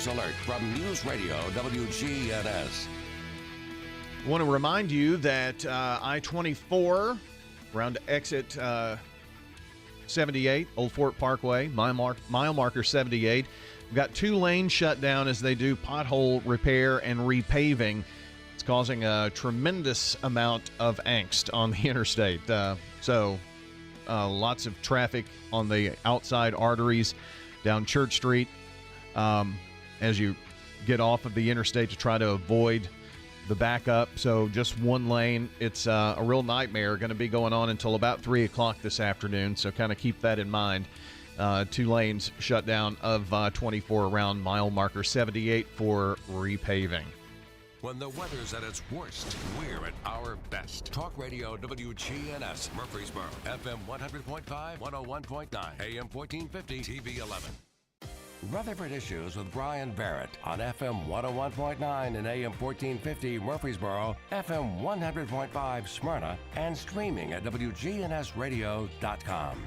News Alert from News Radio WGNS. I want to remind you that I-24, around exit 78, Old Fort Parkway, mile marker 78. We've got 2 lanes shut down as they do pothole repair and repaving. It's causing a tremendous amount of angst on the interstate. So lots of traffic on the outside arteries down Church Street as you get off of the interstate to try to avoid the backup. So just 1 lane. It's a real nightmare. Going to be going on until about 3 o'clock this afternoon. So kind of keep that in mind. 2 lanes shut down of 24 around mile marker 78 for repaving. When the weather's at its worst, we're at our best. Talk Radio WGNS, Murfreesboro, FM 100.5, 101.9, AM 1450, TV 11. Rutherford Issues with Brian Barrett on FM 101.9 and AM 1450 Murfreesboro, FM 100.5 Smyrna, and streaming at WGNSradio.com.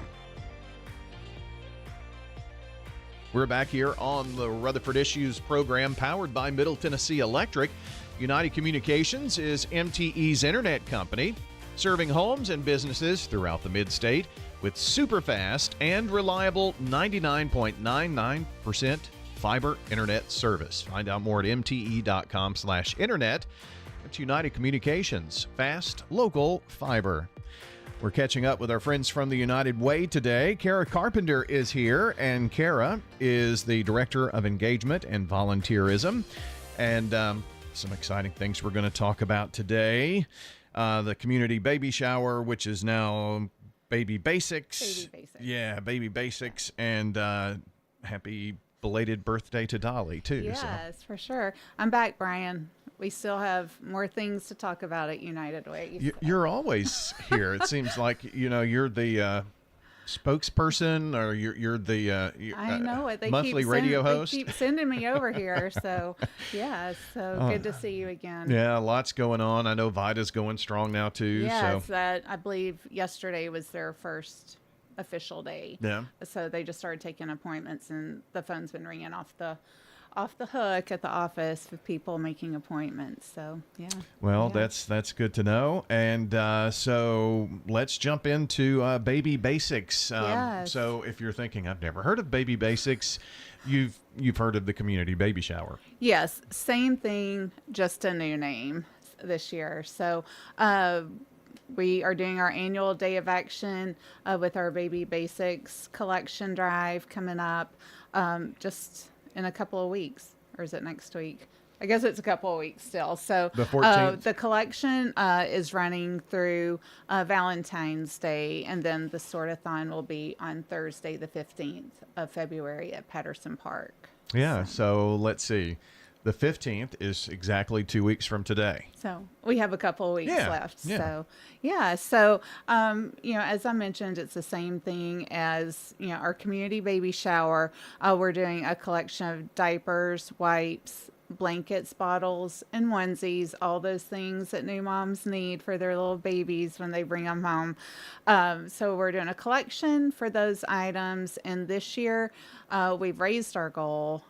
We're back here on the Rutherford Issues program powered by Middle Tennessee Electric. United Communications is MTE's internet company, serving homes and businesses throughout the mid-state with super fast and reliable 99.99% fiber internet service. Find out more at mte.com/internet. It's United Communications, fast, local, fiber. We're catching up with our friends from the United Way today. Kara Carpenter is here, and Kara is the Director of Engagement and Volunteerism. And some exciting things we're going to talk about today. The community baby shower, which is now Baby Basics. Baby Basics. Yeah, Baby Basics. And happy belated birthday to Dolly, too. Yes, So. for sure. I'm back, Brian. We still have more things to talk about at United Way. You're always here. It seems like, you're the spokesperson, or you're the I know it. They monthly radio host. They keep sending me over here. So, yeah, good to see you again. Yeah, lots going on. I know Vida's going strong now, too. Yes, So. I believe yesterday was their first official day. Yeah. So they just started taking appointments, and the phone's been ringing off the hook at the office with people making appointments. So, yeah. Well, yeah. that's good to know. And so let's jump into Baby Basics. Yes. So if you're thinking, I've never heard of Baby Basics, you've heard of the community baby shower. Yes, same thing, just a new name this year. So we are doing our annual Day of Action with our Baby Basics collection drive coming up just in a couple of weeks. Or is it next week? I guess it's a couple of weeks still. So The 14th? the collection is running through Valentine's Day, and then the sort-a-thon will be on Thursday, the 15th of February at Patterson Park. Yeah, so let's see. The 15th is exactly 2 weeks from today. So we have a couple of weeks left. Yeah. So, yeah. So, as I mentioned, it's the same thing as, our community baby shower. We're doing a collection of diapers, wipes, blankets, bottles, and onesies, all those things that new moms need for their little babies when they bring them home. So we're doing a collection for those items. And this year, we've raised our goal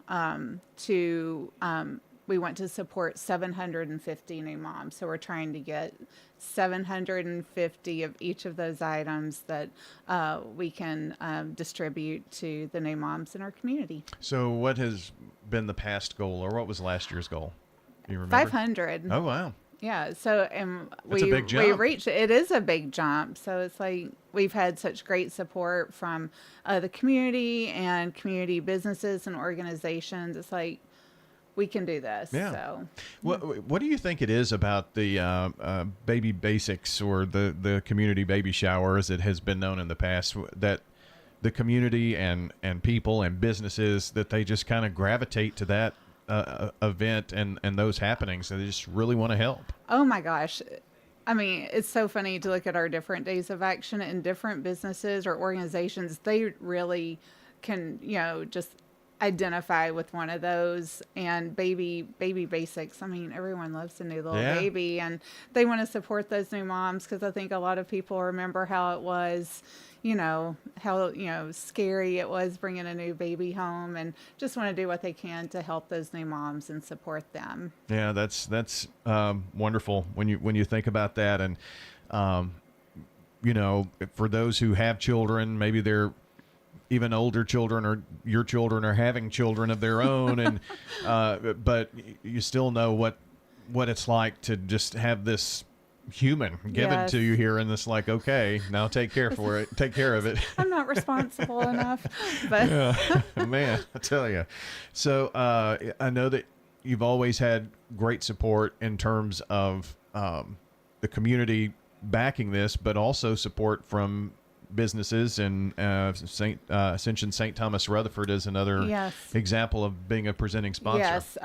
we want to support 750 new moms. So we're trying to get 750 of each of those items that we can distribute to the new moms in our community. So what has been the past goal, or what was last year's goal? Do you remember? 500. Oh, wow. Yeah, so That's a big jump. we reached it is a big jump. So it's like we've had such great support from the community and community businesses and organizations. It's like we can do this. Yeah. So What do you think it is about the Baby Basics, or the community baby shower, as it has been known in the past, that the community and people and businesses, that they just kind of gravitate to that event and those happenings, and they just really want to help? Oh my gosh. I mean, it's so funny to look at our different days of action, and different businesses or organizations, they really can, just identify with one of those. And baby basics, I mean, everyone loves a new little baby, and they want to support those new moms, because I think a lot of people remember how it was, how, scary it was bringing a new baby home, and just want to do what they can to help those new moms and support them. Yeah, that's wonderful when you think about that. And for those who have children, maybe they're even older children, or your children are having children of their own, and but you still know what it's like to just have this human given Yes. to you here, and it's like, okay, now take care of it. I'm not responsible enough, but Yeah, man, I tell you. So I know that you've always had great support in terms of the community backing this, but also support from businesses, and Ascension St. Thomas Rutherford is another Yes. example of being a presenting sponsor. Yes,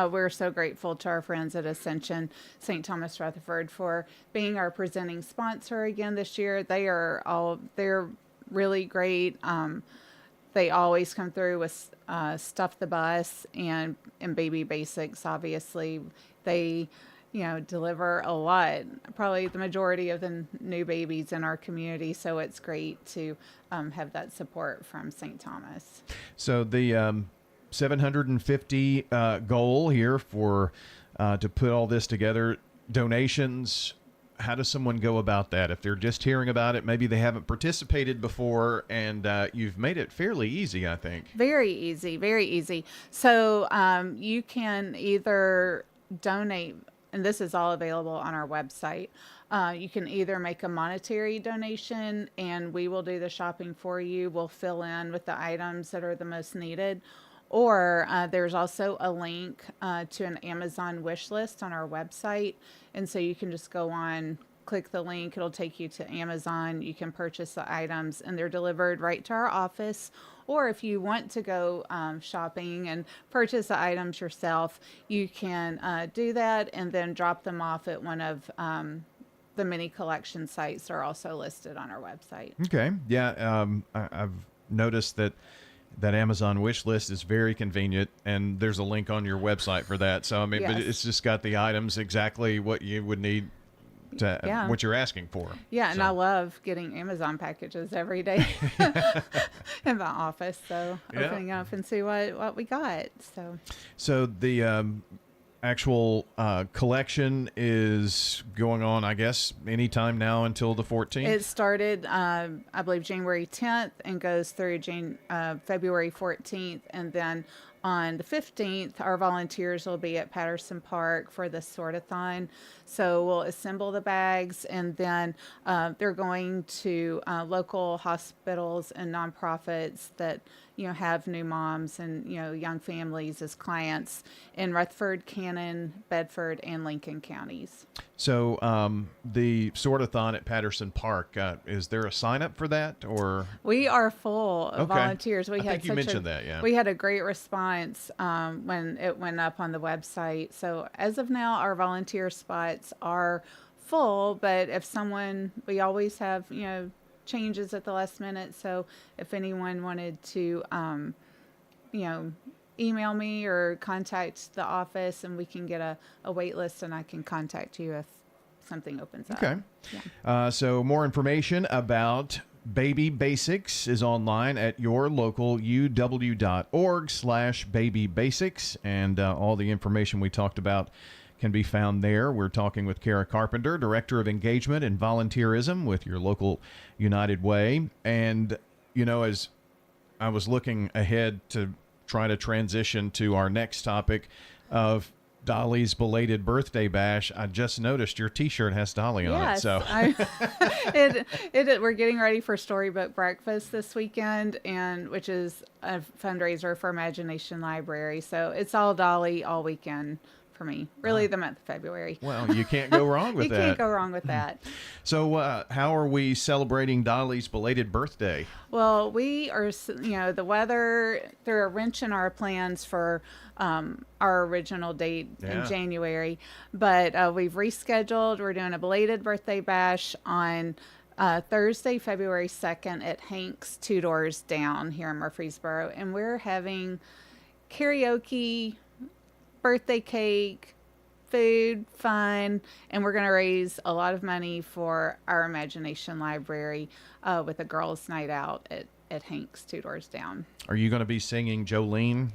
we're so grateful to our friends at Ascension St. Thomas Rutherford for being our presenting sponsor again this year. They're really great. They always come through with Stuff the Bus and Baby Basics. Obviously, they deliver a lot, probably the majority of the new babies in our community. So it's great to have that support from St. Thomas. So the 750 goal here for to put all this together, donations. How does someone go about that? If they're just hearing about it, maybe they haven't participated before, and you've made it fairly easy, I think. Very easy, very easy. So you can either donate, and this is all available on our website. You can either make a monetary donation, and we will do the shopping for you. We'll fill in with the items that are the most needed. Or there's also a link to an Amazon wish list on our website. And so you can just go on, click the link. It'll take you to Amazon. You can purchase the items, and they're delivered right to our office. Or if you want to go shopping and purchase the items yourself, you can do that and then drop them off at one of the many collection sites that are also listed on our website. Okay. Yeah. I've noticed that Amazon wish list is very convenient, and there's a link on your website for that. So, I mean, but Yes. it's just got the items exactly what you would need to, Yeah. what you're asking for. Yeah, and So- I love getting Amazon packages every day in my office. So Yeah. opening up and see what we got. So the actual collection is going on, I guess, anytime now until the 14th? It started, I believe, January 10th and goes through February 14th. And then on the 15th, our volunteers will be at Patterson Park for the sort-a-thon. So we'll assemble the bags, and then they're going to local hospitals and nonprofits that have new moms and young families as clients in Rutherford, Cannon, Bedford, and Lincoln counties. So the sort-a-thon at Patterson Park, is there a sign-up for that, or? We are full of Okay. volunteers. I think you mentioned that, yeah. We had a great response when it went up on the website. So as of now, our volunteer spots are full, but if we always have, changes at the last minute. So if anyone wanted to, email me or contact the office, and we can get a wait list, and I can contact you if something opens up. Okay. Yeah. So more information about Baby Basics is online at your local uw.org/babybasics, and all the information we talked about can be found there. We're talking with Kara Carpenter, Director of Engagement and Volunteerism with your local United Way. And, as I was looking ahead to try to transition to our next topic of Dolly's belated birthday bash, I just noticed your T-shirt has Dolly on it. So we're getting ready for Storybook Breakfast this weekend, which is a fundraiser for Imagination Library. So it's all Dolly all weekend for me. Really, the month of February. Well, you can't go wrong with You that. can't go wrong with that. So how are we celebrating Dolly's belated birthday? Well, we are, the weather threw a wrench in our plans for our original date in January, but we've rescheduled. We're doing a belated birthday bash on Thursday, February 2nd at Hank's 2 doors down here in Murfreesboro, and we're having karaoke, birthday cake, food, fun, and we're going to raise a lot of money for our Imagination Library with a girls' night out at Hank's 2 doors down. Are you going to be singing Jolene?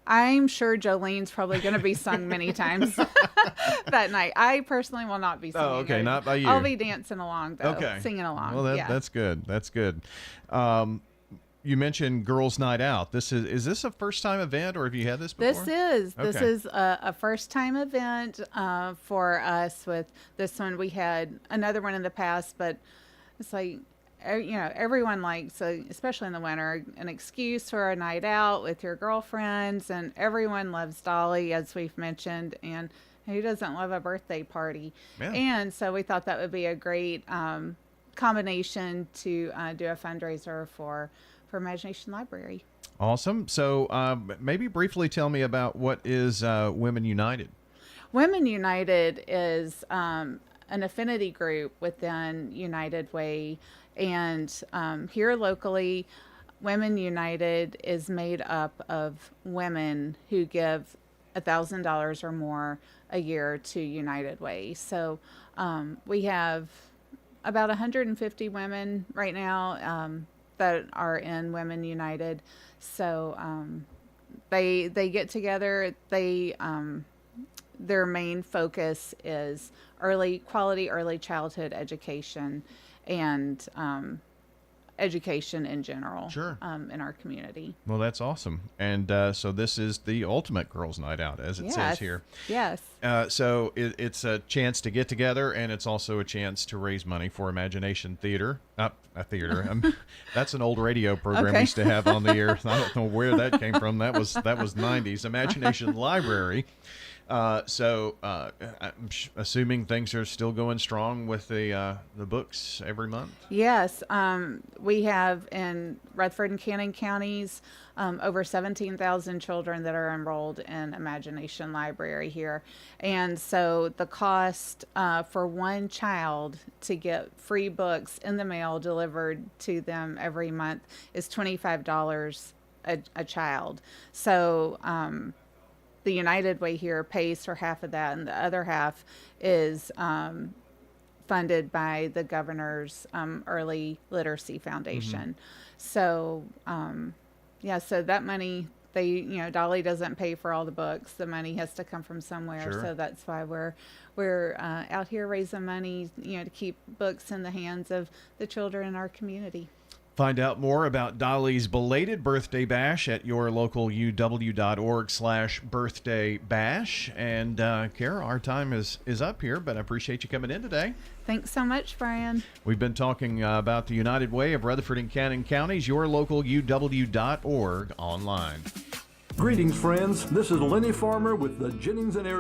I'm sure Jolene's probably going to be sung many times that night. I personally will not be singing. Oh, okay, not by you. I'll be dancing along, though, Okay. singing along. Well, yeah. that's good. That's good. You mentioned Girls' Night Out. Is this a first-time event, or have you had this before? This Okay. is a first-time event for us. With this one, we had another one in the past, but it's like, everyone likes, especially in the winter, an excuse for a night out with your girlfriends, and everyone loves Dolly, as we've mentioned, and who doesn't love a birthday party? Yeah. And so we thought that would be a great combination to do a fundraiser for Imagination Library. Awesome. So maybe briefly tell me about what is Women United. Women United is an affinity group within United Way, and here locally, Women United is made up of women who give $1,000 or more a year to United Way. So we have about 150 women right now that are in Women United. So they get together. Their main focus is quality early childhood education and education in general. Sure. In our community. Well, that's awesome. And so this is the ultimate girls' night out, as it says here. Yes. So it's a chance to get together, and it's also a chance to raise money for Imagination Theater. A theater. That's an old radio program we Okay. used to have on the air. I don't know where that came from. That was 90s. Imagination Library. So I'm assuming things are still going strong with the books every month. Yes, we have in Rutherford and Cannon counties over 17,000 children that are enrolled in Imagination Library here. And so the cost for one child to get free books in the mail delivered to them every month is $25 a child. So the United Way here pays for half of that, and the other half is funded by the governor's Early Literacy Foundation. So, so that money, Dolly doesn't pay for all the books. The money has to come from somewhere. Sure. So that's why we're out here raising money, to keep books in the hands of the children in our community. Find out more about Dolly's belated birthday bash at your local uw.org/birthday bash. And Kara, our time is up here, but I appreciate you coming in today. Thanks so much, Brian. We've been talking about the United Way of Rutherford and Cannon Counties, your local uw.org online. Greetings, friends. This is Lenny Farmer with the Jennings and